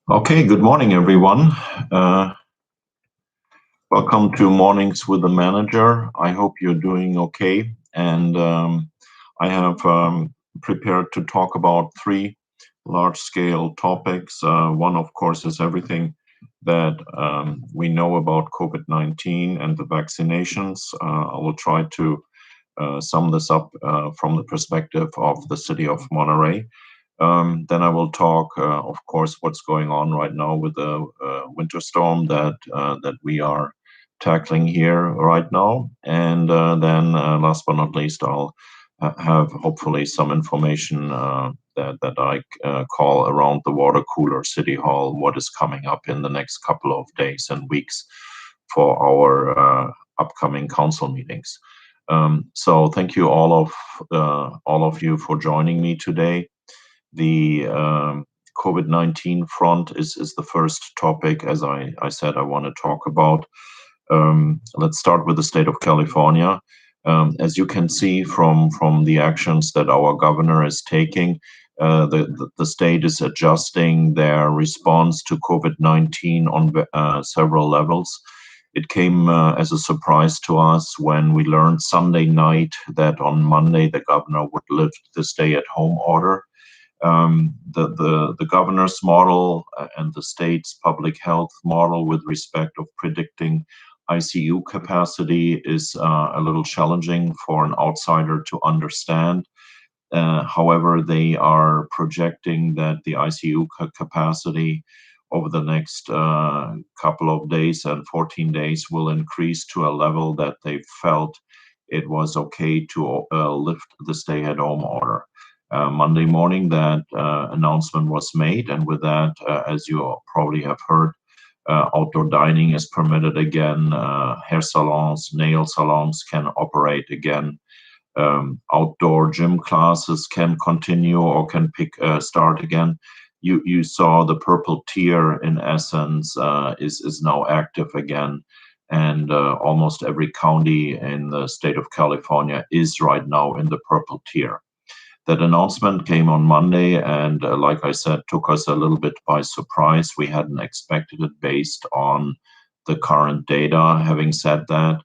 Okay, good morning, everyone. Uh, Welcome to Mornings with the Manager. I hope you're doing okay. And I have prepared to talk about three large-scale topics. One, of course, is everything that we know about COVID-19 and the vaccinations. I will try to sum this up from the perspective of the city of Monterey. Then I will talk, of course, what's going on right now with the winter storm that we are tackling here right now, and then last but not least, I'll have hopefully some information that I call around the water cooler city hall. What is coming up in the next couple of days and weeks for our upcoming council meetings. So thank you all of you for joining me today. The COVID-19 front is the first topic, as I said, I want to talk about. Let's start with the state of California. As you can see from the actions that our governor is taking, the state is adjusting their response to COVID-19 on several levels. It came as a surprise to us when we learned Sunday night that on Monday the governor would lift the stay-at-home order. The governor's model and the state's public health model with respect of predicting ICU capacity is a little challenging for an outsider to understand. However, they are projecting that the ICU capacity over the next couple of days and 14 days will increase to a level that they felt it was okay to lift the stay-at-home order. Monday morning, that announcement was made, and with that, as you probably have heard, outdoor dining is permitted again. Hair salons, nail salons can operate again. Outdoor gym classes can continue or can start again. You saw the purple tier in essence is now active again, and almost every county in the state of California is right now in the purple tier. That announcement came on Monday, and like I said, took us a little bit by surprise. We hadn't expected it based on the current data. Having said that,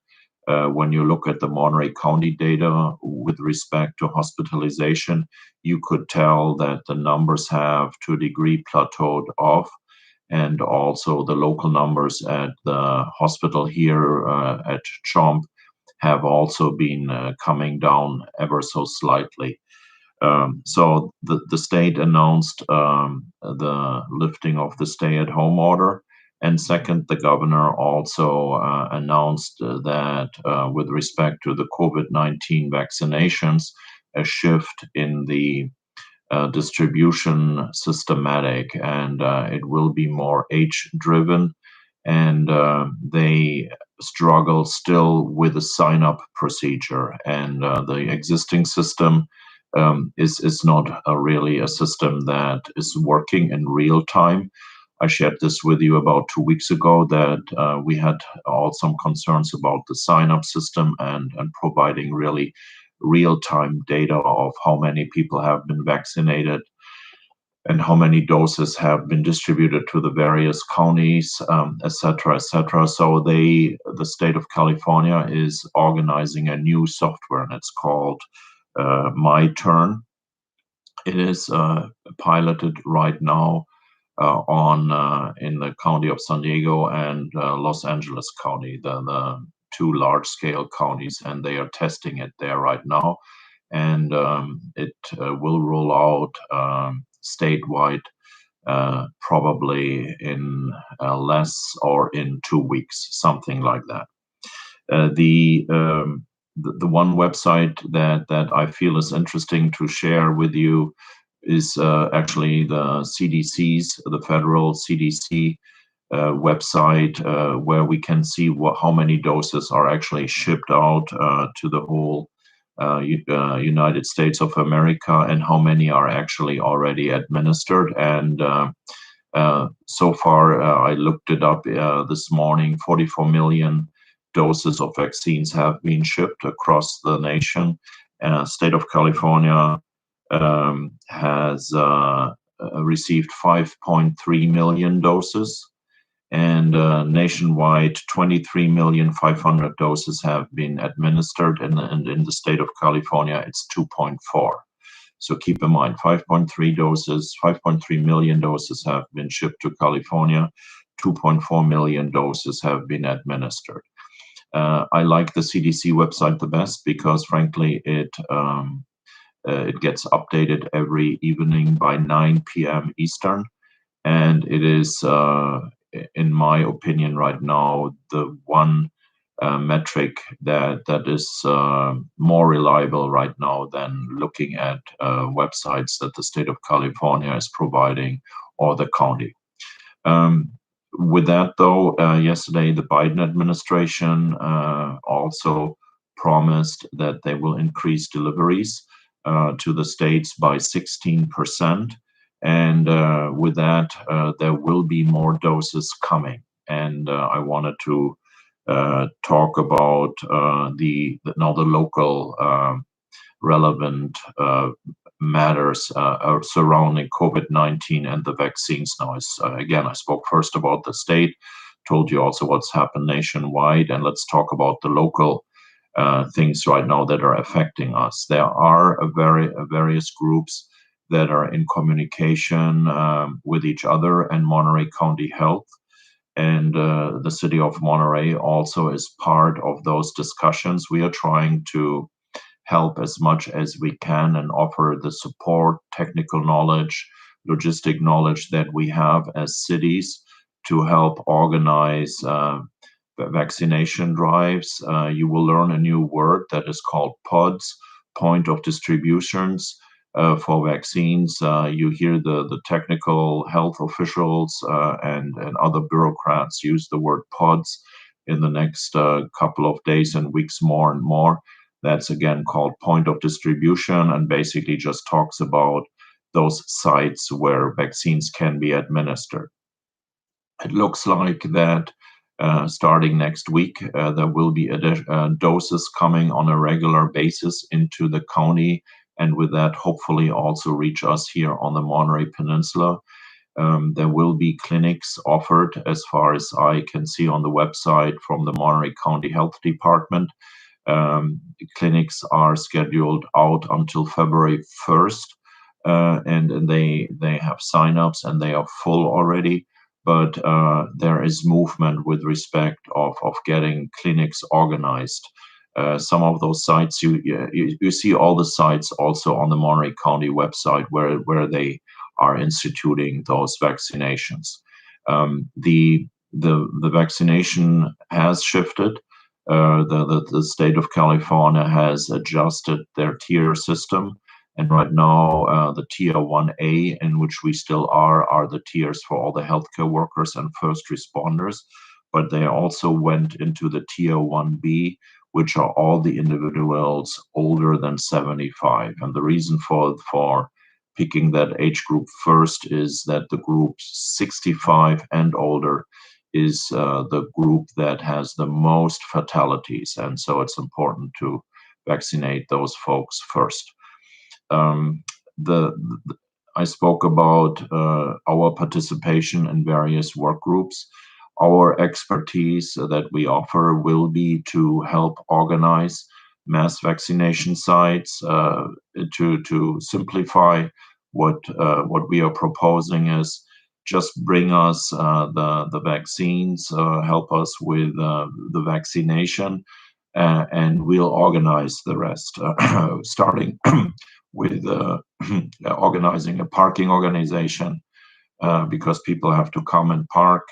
when you look at the Monterey County data with respect to hospitalization, you could tell that the numbers have, to a degree, plateaued off. And also the local numbers at the hospital here at Chomp have also been coming down ever so slightly. So the state announced the lifting of the stay-at-home order. And second, the governor also announced that with respect to the COVID-19 vaccinations, a shift in the distribution systematic, and it will be more age-driven. And they struggle still with the sign-up procedure, and the existing system is not really a system that is working in real time. I shared this with you about 2 weeks ago that we had all some concerns about the sign-up system and providing really real-time data of how many people have been vaccinated and how many doses have been distributed to the various counties, et cetera, et cetera. So the state of California is organizing a new software, and it's called My Turn. It is piloted right now on in the county of San Diego and Los Angeles County, the two large-scale counties, and they are testing it there right now. And it will roll out statewide probably in less or in 2 weeks, something like that. The one website that I feel is interesting to share with you is actually the CDC's, the federal CDC website, where we can see how many doses are actually shipped out to the whole United States of America and how many are actually already administered. And so far, I looked it up this morning, 44 million doses of vaccines have been shipped across the nation. State of California has a received 5.3 million doses, and nationwide 23,500,000 doses have been administered, and in the state of California it's 2.4. So keep in mind, 5.3 million doses have been shipped to California, 2.4 million doses have been administered. I like the CDC website the best because, frankly, it gets updated every evening by 9 p.m. Eastern, and it is, in my opinion, right now, the one metric that is more reliable right now than looking at websites that the state of California is providing or the county. With that, though, yesterday the Biden administration also promised that they will increase deliveries to the states by 16%. And with that, there will be more doses coming. And I wanted to talk about the local relevant matters surrounding COVID-19 and the vaccines. Now, again, I spoke first about the state, told you also what's happened nationwide, and let's talk about the local things right now that are affecting us. There are various groups that are in communication with each other and Monterey County Health. And the city of Monterey also is part of those discussions. We are trying to help as much as we can and offer the support, technical knowledge, logistic knowledge that we have as cities to help organize vaccination drives. You will learn a new word that is called PODs, point of distributions. For vaccines, you hear the technical health officials and other bureaucrats use the word PODs in the next couple of days and weeks more and more. That's again called point of distribution, and basically just talks about those sites where vaccines can be administered. It looks like that starting next week, there will be doses coming on a regular basis into the county, and with that, hopefully also reach us here on the Monterey Peninsula. There will be clinics offered, as far as I can see on the website from the Monterey County Health Department. Clinics are scheduled out until February 1st, and they have signups and they are full already. But there is movement with respect of getting clinics organized. Some of those sites, you see all the sites also on the Monterey County website where they are instituting those vaccinations. The vaccination has shifted. The state of California has adjusted their tier system, and right now the tier 1A, in which we still are the tiers for all the healthcare workers and first responders, but they also went into the tier 1B, which are all the individuals older than 75. And the reason for picking that age group first is that the group 65 and older is the group that has the most fatalities, and so it's important to vaccinate those folks first. I spoke about our participation in various work groups. Our expertise that we offer will be to help organize mass vaccination sites. To simplify, what we are proposing is just bring us the vaccines, help us with the vaccination, and we'll organize the rest, starting with organizing a parking organization, because people have to come and park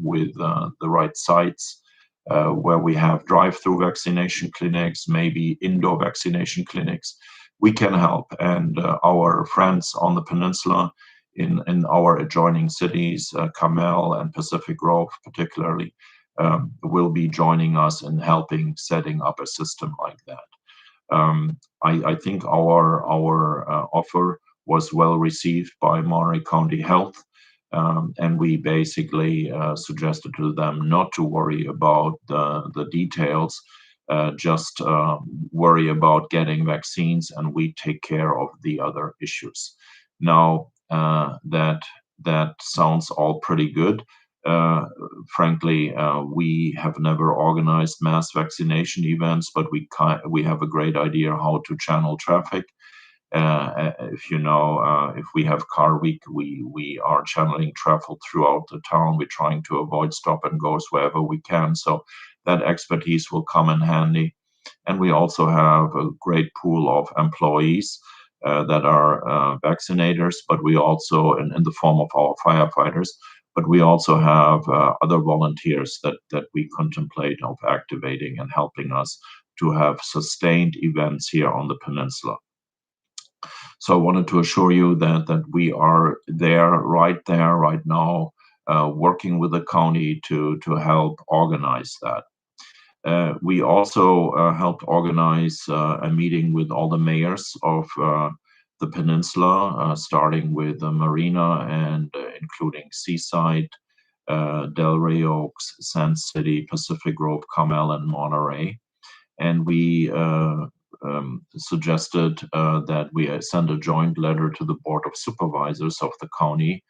with the right sites, where we have drive-through vaccination clinics, maybe indoor vaccination clinics. We can help, and our friends on the peninsula in our adjoining cities, Carmel and Pacific Grove particularly, will be joining us in helping setting up a system like that. I think our offer was well received by Monterey County Health, and we basically suggested to them not to worry about the details, just worry about getting vaccines, and we take care of the other issues. Now, That sounds all pretty good. Uh, Frankly, we have never organized mass vaccination events, but we have a great idea how to channel traffic. If you know, if we have car week, we are channeling travel throughout the town. We're trying to avoid stop and goes wherever we can. So that expertise will come in handy. And we also have a great pool of employees that are vaccinators, but we also, in the form of our firefighters, but we also have other volunteers that we contemplate of activating and helping us to have sustained events here on the peninsula. So I wanted to assure you that we are there right now, working with the county to help organize that. We also helped organize a meeting with all the mayors of the peninsula, starting with Marina and including Seaside, Delray Oaks, Sand City, Pacific Grove, Carmel, and Monterey. And we suggested that we send a joint letter to the Board of Supervisors of the county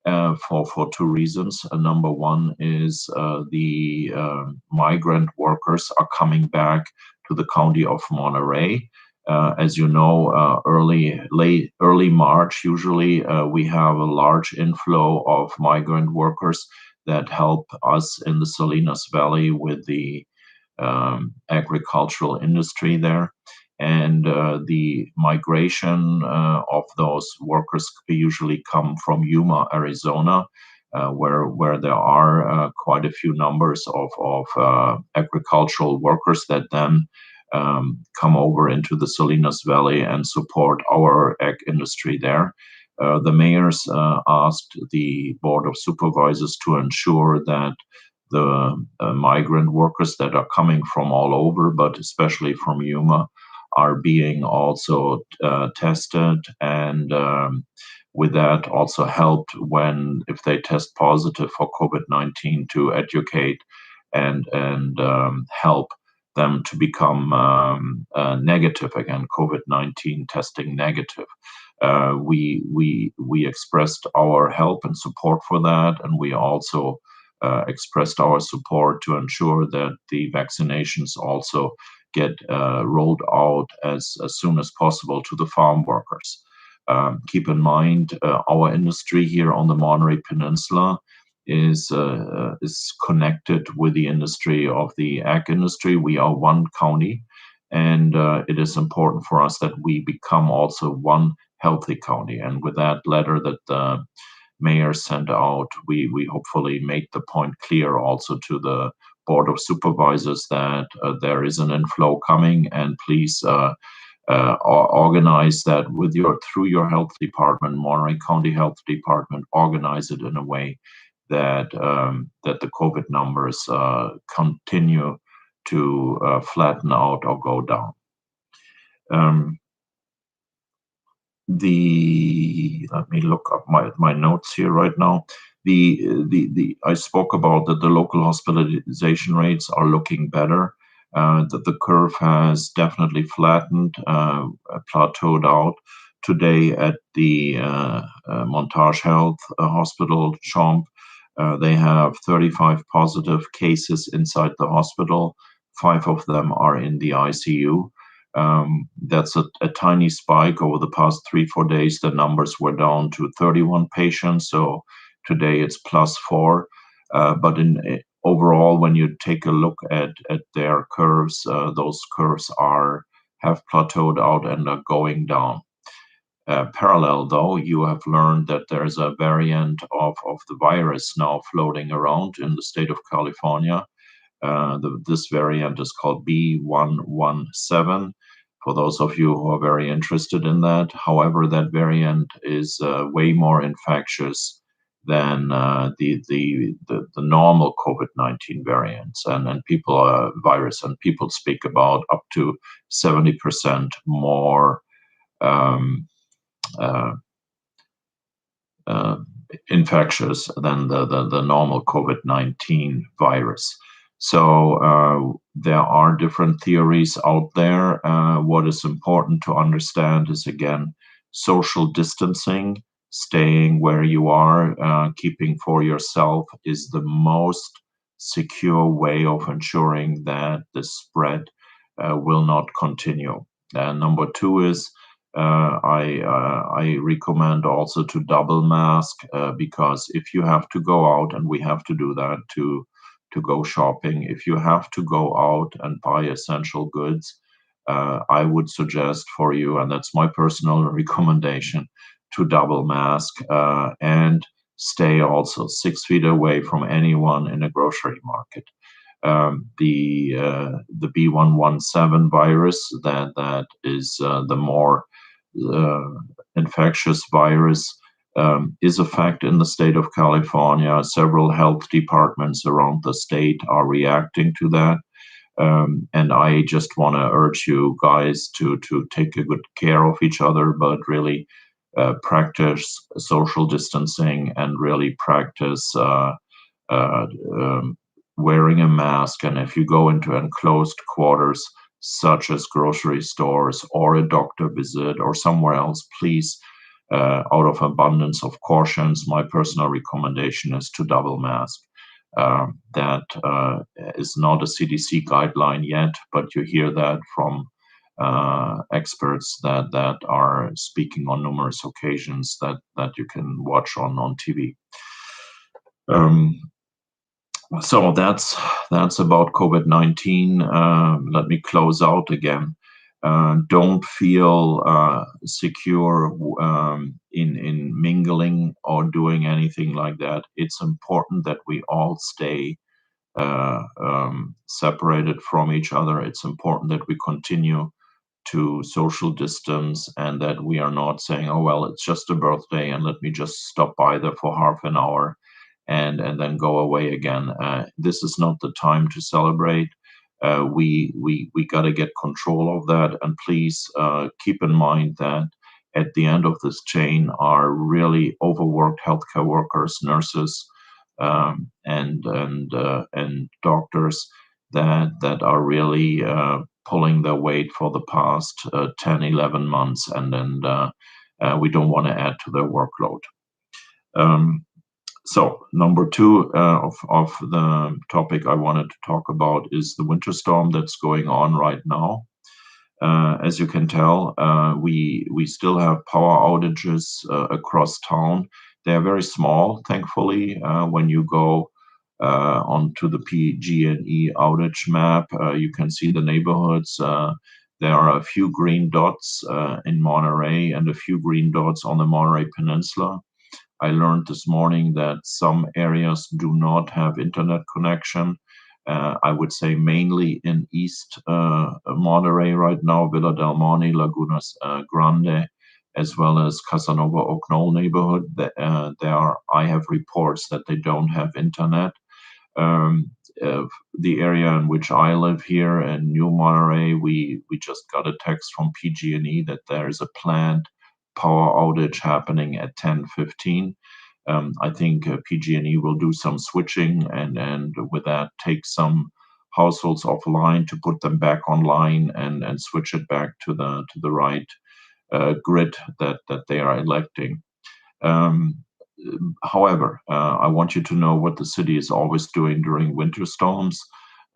for two reasons. Number one is the migrant workers are coming back to the county of Monterey. As you know, early March, usually we have a large inflow of migrant workers that help us in the Salinas Valley with the agricultural industry there. And the migration of those workers usually come from Yuma, Arizona, where there are quite a few numbers of agricultural workers that then come over into the Salinas Valley and support our ag industry there. The mayors asked the Board of Supervisors to ensure that the migrant workers that are coming from all over, but especially from Yuma, are being also tested, and with that also helped when if they test positive for COVID-19 to educate and help them to become negative again, COVID-19 testing negative. We expressed our help and support for that, and we also expressed our support to ensure that the vaccinations also get rolled out as soon as possible to the farm workers. Keep in mind, our industry here on the Monterey Peninsula is connected with the industry of the ag industry. We are one county, and it is important for us that we become also one healthy county. And with that letter that the mayor sent out, we hopefully make the point clear also to the Board of Supervisors that there is an inflow coming, and please organize that with through your health department, Monterey County Health Department. Organize it in a way that that the COVID numbers continue to flatten out or go down. Let me look up my notes here right now. I spoke about that the local hospitalization rates are looking better. That the curve has definitely flattened, plateaued out. Today at the Montage Health Hospital, CHOMP, they have 35 positive cases inside the hospital. 5 of them are in the ICU. That's a tiny spike over the past 3-4 days. The numbers were down to 31 patients, so today it's +4. But overall, when you take a look at their curves, those curves have plateaued out and are going down. Parallel, though, you have learned that there's a variant of the virus now floating around in the state of California. This variant is called B117. For those of you who are very interested in that, however, that variant is way more infectious than the normal COVID-19 variants, and people speak about up to 70% more uh, uh, infectious than the normal COVID-19 virus. So there are different theories out there. What is important to understand is, again, social distancing, staying where you are, keeping for yourself is the most secure way of ensuring that the spread will not continue. Number two is I recommend also to double mask because if you have to go out, and we have to do that to go shopping, if you have to go out and buy essential goods, I would suggest for you, and that's my personal recommendation, to double mask and stay also 6 feet away from anyone in a grocery market. The B117 virus, that is the more uh, infectious virus, is a fact in the state of California. Several health departments around the state are reacting to that. And I just want to urge you guys to take a good care of each other, but really practice social distancing and really practice uh, um, wearing a mask. And if you go into enclosed quarters, such as grocery stores or a doctor visit or somewhere else, please, out of abundance of cautions, my personal recommendation is to double mask. That is not a CDC guideline yet, but you hear that from experts that are speaking on numerous occasions that you can watch on TV. Um, so that's about COVID-19. Let me close out again. Don't feel secure in mingling or doing anything like that. It's important that we all stay separated from each other. It's important that we continue to social distance and that we are not saying, oh, well, it's just a birthday and let me just stop by there for half an hour and then go away again. This is not the time to celebrate. We got to get control of that. And please keep in mind that at the end of this chain are really overworked healthcare workers, nurses, and doctors that are really pulling their weight for the past 10, 11 months, and we don't want to add to their workload. Um, so number two of the topic I wanted to talk about is the winter storm that's going on right now. As you can tell, we still have power outages across town. They are very small, thankfully. When you go onto the PG&E outage map, you can see the neighborhoods. There are a few green dots in Monterey and a few green dots on the Monterey Peninsula. I learned this morning that some areas do not have internet connection. I would say mainly in East Monterey right now, Villa del Monte, Lagunas Grande, as well as Casanova Oak Knoll neighborhood. I have reports that they don't have internet. Um, the area in which I live here in New Monterey, we just got a text from PG&E that there is a planned power outage happening at 10:15. I think PG&E will do some switching and with that take some households offline to put them back online and switch it back to the right grid that they are electing. Um, However, I want you to know what the city is always doing during winter storms.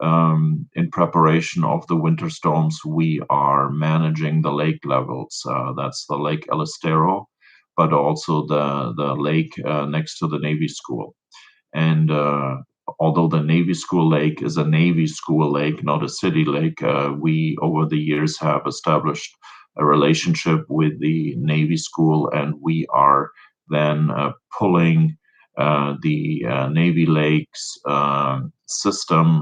In preparation of the winter storms, we are managing the lake levels. That's the Lake El Estero, but also the lake next to the Navy School. And although the Navy School Lake is a Navy School lake, not a city lake, we over the years have established a relationship with the Navy School, and we are then pulling the Navy Lakes system,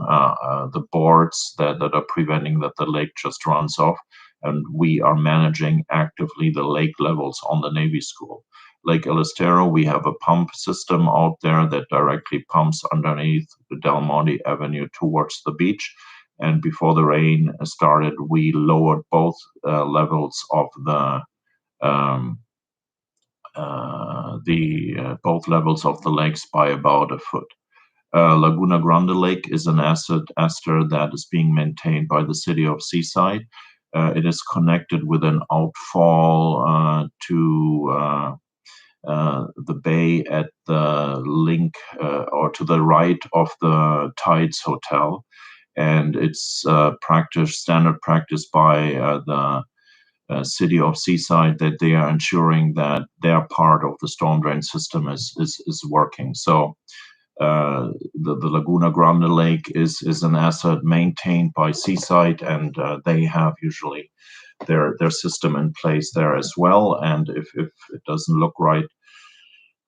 the boards that are preventing that the lake just runs off, and we are managing actively the lake levels on the Navy School. Lake El Estero, we have a pump system out there that directly pumps underneath the Del Monte Avenue towards the beach. And before the rain started, we lowered both levels of um, both levels of the lakes by about a foot. Laguna Grande Lake is an ester that is being maintained by the city of Seaside. It is connected with an outfall to the bay at the link or to the right of the Tides Hotel, and it's standard practice by the city of Seaside that they are ensuring that their part of the storm drain system is working. So the Laguna Grande Lake is an asset maintained by Seaside, and they have usually their system in place there as well. And if it doesn't look right,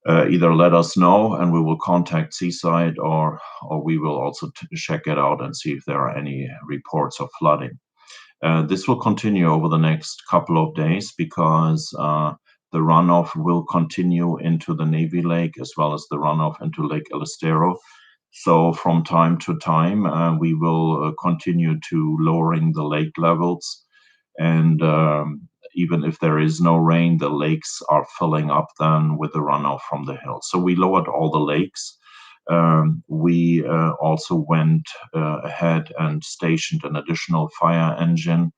either let us know and we will contact Seaside, or we will also check it out and see if there are any reports of flooding. This will continue over the next couple of days because the runoff will continue into the Navy Lake as well as the runoff into Lake El Estero. So from time to time, we will continue to lowering the lake levels. And even if there is no rain, the lakes are filling up then with the runoff from the hill. So we lowered all the lakes. We also went ahead and stationed an additional fire engine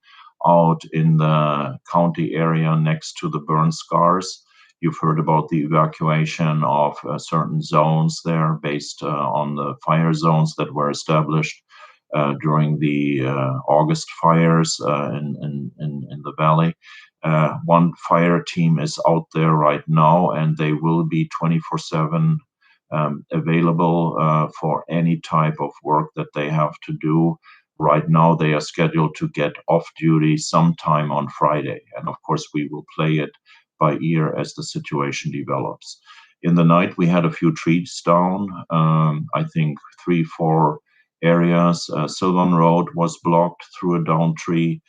out in the county area next to the burn scars. You've heard about the evacuation of certain zones there based on the fire zones that were established during the August fires in the valley. One fire team is out there right now, and they will be 24/7 available for any type of work that they have to do. Right now, they are scheduled to get off duty sometime on Friday. And of course, we will play it by ear as the situation develops. In the night, we had a few trees down. I think 3, 4 areas. Sylvan Road was blocked through a down tree.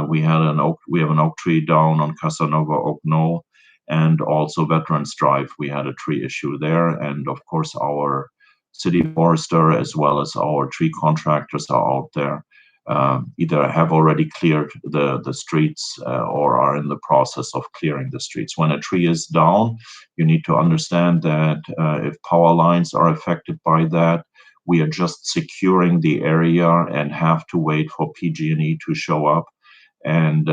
We have an oak tree down on Casanova Oak Knoll, and also Veterans Drive. We had a tree issue there, and of course our city forester as well as our tree contractors are out there. Either have already cleared the streets or are in the process of clearing the streets. When a tree is down, you need to understand that if power lines are affected by that, we are just securing the area and have to wait for PG&E to show up and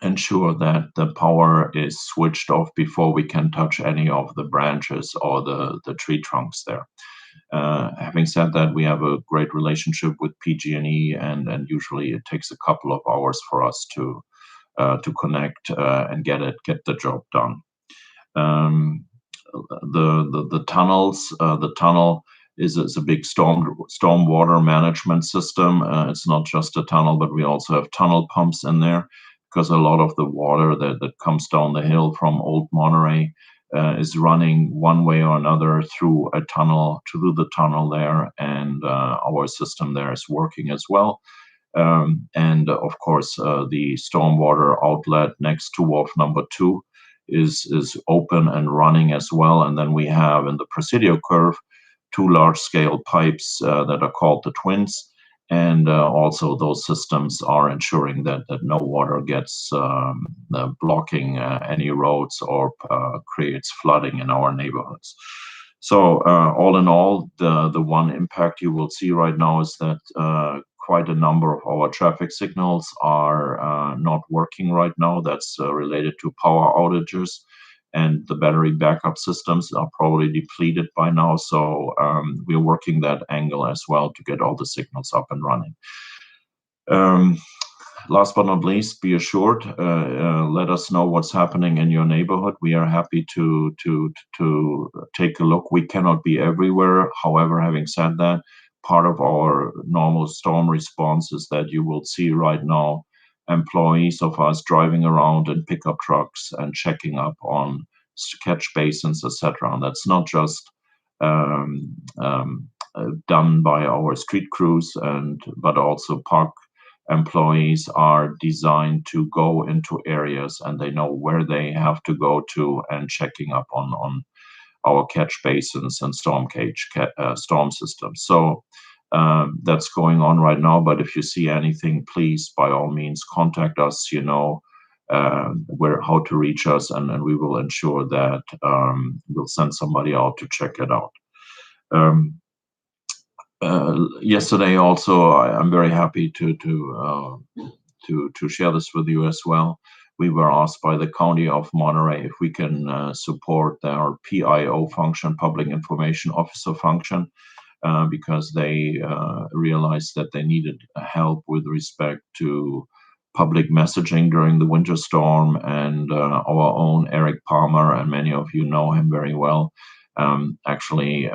ensure that the power is switched off before we can touch any of the branches or the tree trunks there. Having said that, we have a great relationship with PG&E, and usually it takes a couple of hours for us to connect and get the job done. The tunnels, the tunnel is a big storm water management system. It's not just a tunnel, but we also have tunnel pumps in there, because a lot of the water that comes down the hill from Old Monterey is running one way or another through the tunnel there, and our system there is working as well. And of course, the stormwater outlet next to Wharf number 2 is open and running as well. And then we have in the Presidio curve 2 large-scale pipes that are called the Twins. And also those systems are ensuring that no water gets blocking any roads or creates flooding in our neighborhoods. So all in all, the one impact you will see right now is that quite a number of our traffic signals are not working right now. That's related to power outages, and the battery backup systems are probably depleted by now. So we're working that angle as well to get all the signals up and running. Last but not least, be assured, let us know what's happening in your neighborhood. We are happy to take a look. We cannot be everywhere. However, having said that, part of our normal storm response is that you will see right now employees of us driving around in pickup trucks and checking up on catch basins, etc. And that's not just done by our street crews, but also park employees are designed to go into areas and they know where they have to go to and checking up on our catch basins and storm systems. So that's going on right now. But if you see anything, please, by all means, contact us. You know how to reach us, and we will ensure that we'll send somebody out to check it out. Yesterday, also, I'm very happy to share this with you as well. we were asked by the county of Monterey if we can support their PIO function, public information officer function, because they realized that they needed help with respect to public messaging during the winter storm. And our own Eric Palmer, and many of you know him very well, actually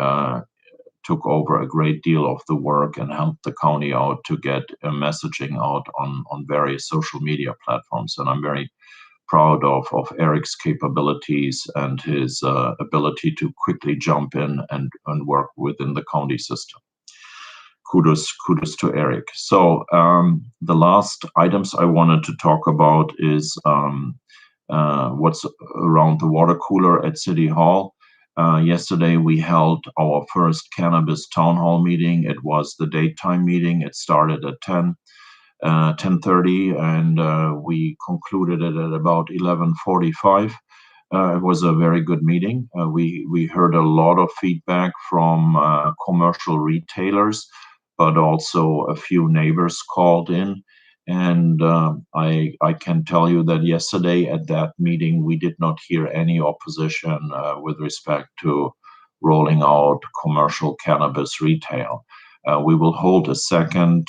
took over a great deal of the work and helped the county out to get messaging out on various social media platforms. And I'm very proud of Eric's capabilities and his ability to quickly jump in and work within the county system. Kudos to Eric. So the last items I wanted to talk about is what's around the water cooler at City Hall. Yesterday we held our first cannabis town hall meeting. It was the daytime meeting. It started at 10:30, and we concluded it at about 11:45. It was a very good meeting. We heard a lot of feedback from commercial retailers, but also a few neighbors called in. And I can tell you that yesterday at that meeting, we did not hear any opposition with respect to rolling out commercial cannabis retail. We will hold a second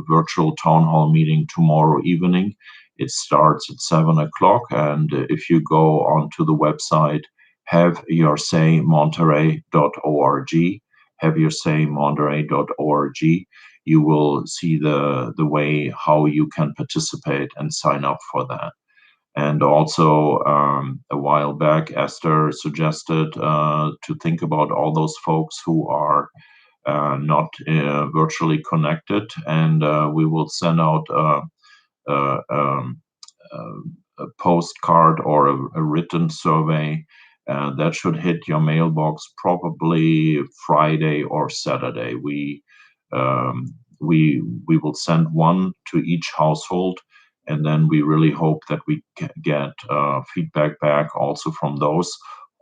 virtual town hall meeting tomorrow evening. It starts at 7 o'clock. And if you go onto the website, haveyourSayMonterey.org, haveyourSayMonterey.org, you will see the way how you can participate and sign up for that. And also, a while back, Esther suggested to think about all those folks who are not virtually connected, and we will send out uh, um, a postcard or a written survey that should hit your mailbox probably Friday or Saturday. We will send one to each household, and then we really hope that we get feedback back also from those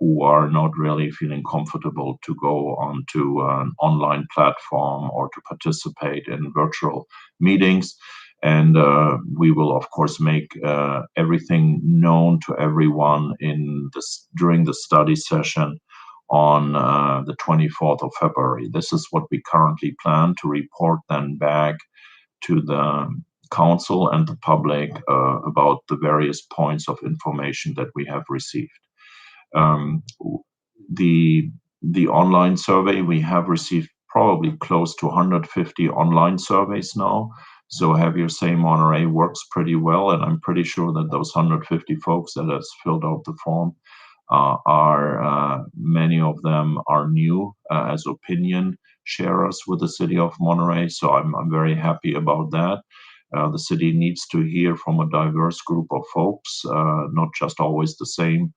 who are not really feeling comfortable to go onto an online platform or to participate in virtual meetings. And we will, of course, make everything known to everyone during the study session on the 24th of February. This is what we currently plan to report then back to the council and the public about the various points of information that we have received. Um, the online survey, we have received probably close to 150 online surveys now. So Have Your Say Monterey works pretty well, and I'm pretty sure that those 150 folks that has filled out the form are many of them are new as opinion sharers with the city of Monterey. So I'm very happy about that. The city needs to hear from a diverse group of folks, not just always the same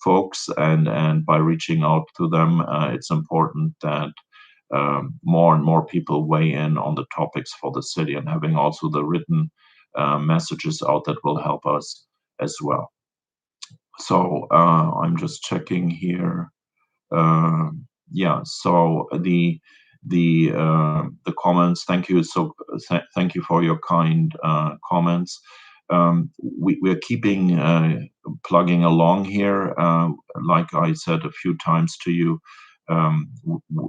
folks. And by reaching out to them, it's important that more and more people weigh in on the topics for the city, and having also the written messages out that will help us as well. So I'm just checking here. Uh, yeah. So the comments. Thank you. So thank you for your kind comments. We're keeping plugging along here. Like I said a few times to you,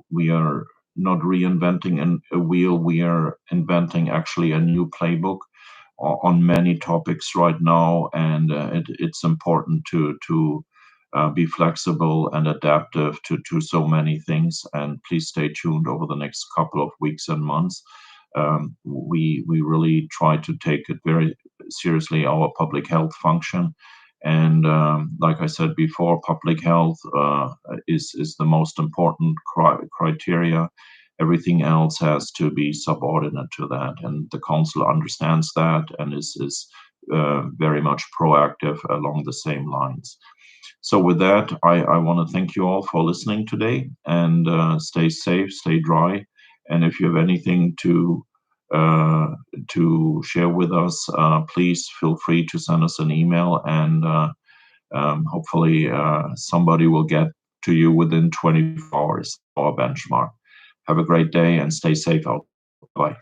we are not reinventing a wheel. We are inventing actually a new playbook on many topics right now, and it's important to be flexible and adaptive to so many things. And please stay tuned over the next couple of weeks and months. We really try to take it very seriously, our public health function. And like I said before, public health is the most important criteria. Everything else has to be subordinate to that, and the council understands that and is very much proactive along the same lines. So with that, I want to thank you all for listening today, and stay safe, stay dry, and if you have anything uh, to share with us, please feel free to send us an email, and hopefully somebody will get to you within 24 hours, our benchmark. Have a great day and stay safe out. Bye.